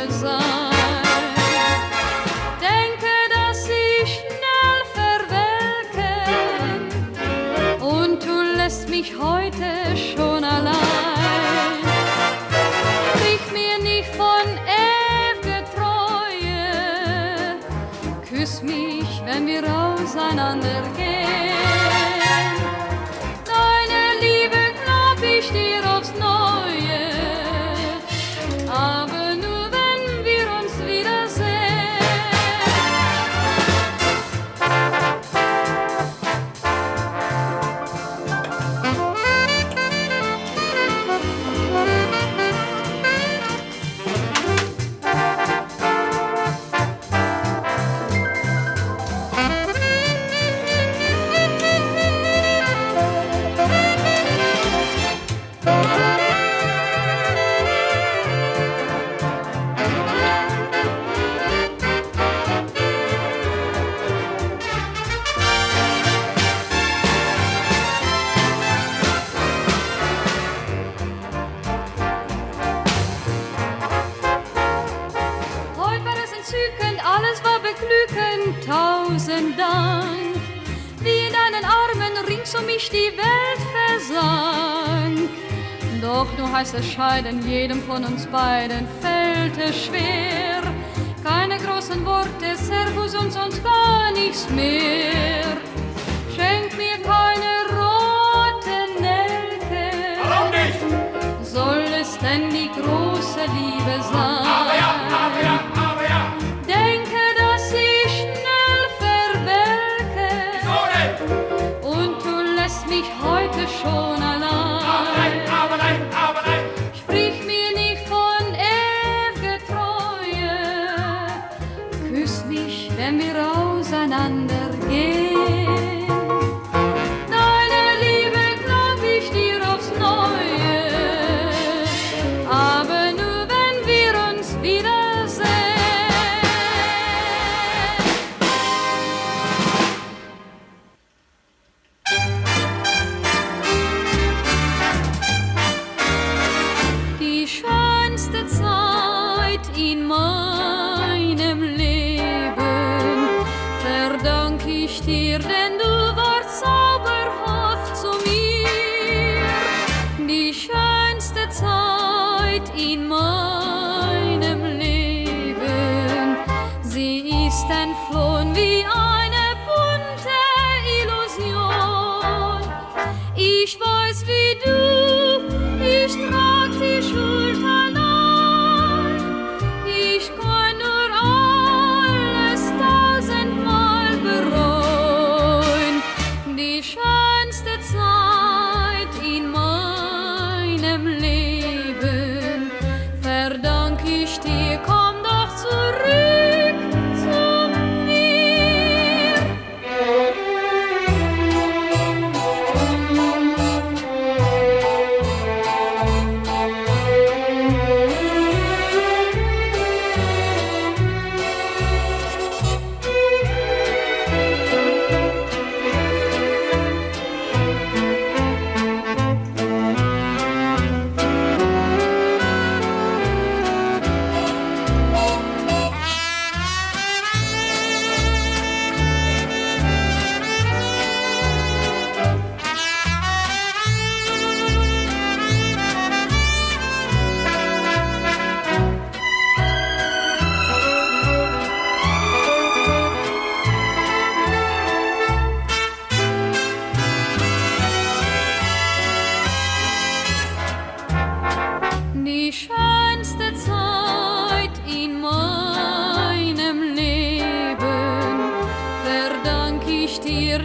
Liebe sein. Denke, dass ich schnell verwelke und du lässt mich heute schon allein. Sprich mir nicht von ewiger Treue, küss mich, wenn wir auseinandergehen. Deine Liebe glaub ich dir aufs Neue, aber nur wenn wir uns wiedersehen. Heute war es entzückend, alles war beglückend, tausend Dank. Wie in deinen Armen rings um mich die Welt versank. Doch nur heißt es scheiden, jedem von uns beiden fällt es schwer. Keine großen Worte, Servus und sonst gar nichts mehr. Schenk mir keine roten Nelke. Warum nicht? Soll es denn die große Liebe sein? Aber ja, aber ja, aber ja. Denke, dass ich schnell verwelke Wieso denn? und du lässt mich heute schon allein. Aber nein, aber nein, aber nein. Sprich mir nicht von ewiger Treue, küss mich, wenn wir auseinandergehen. Deine Liebe glaub ich dir aufs Neue, aber nur wenn wir uns wiedersehen. Die schönste Zeit in meinem Leben verdank ich dir, denn du warst zauberhaft zu mir. Die schönste Zeit in meinem Leben, sie ist entflohen wie eine bunte Illusion. Ich weiß wie du, ich trag die Schuld allein. Ich kann nur alles tausendmal bereuen. Die schönste Zeit in meinem Leben verdank ich dir, komm doch zurück zu mir. Die schönste Zeit in meinem Leben verdank ich dir,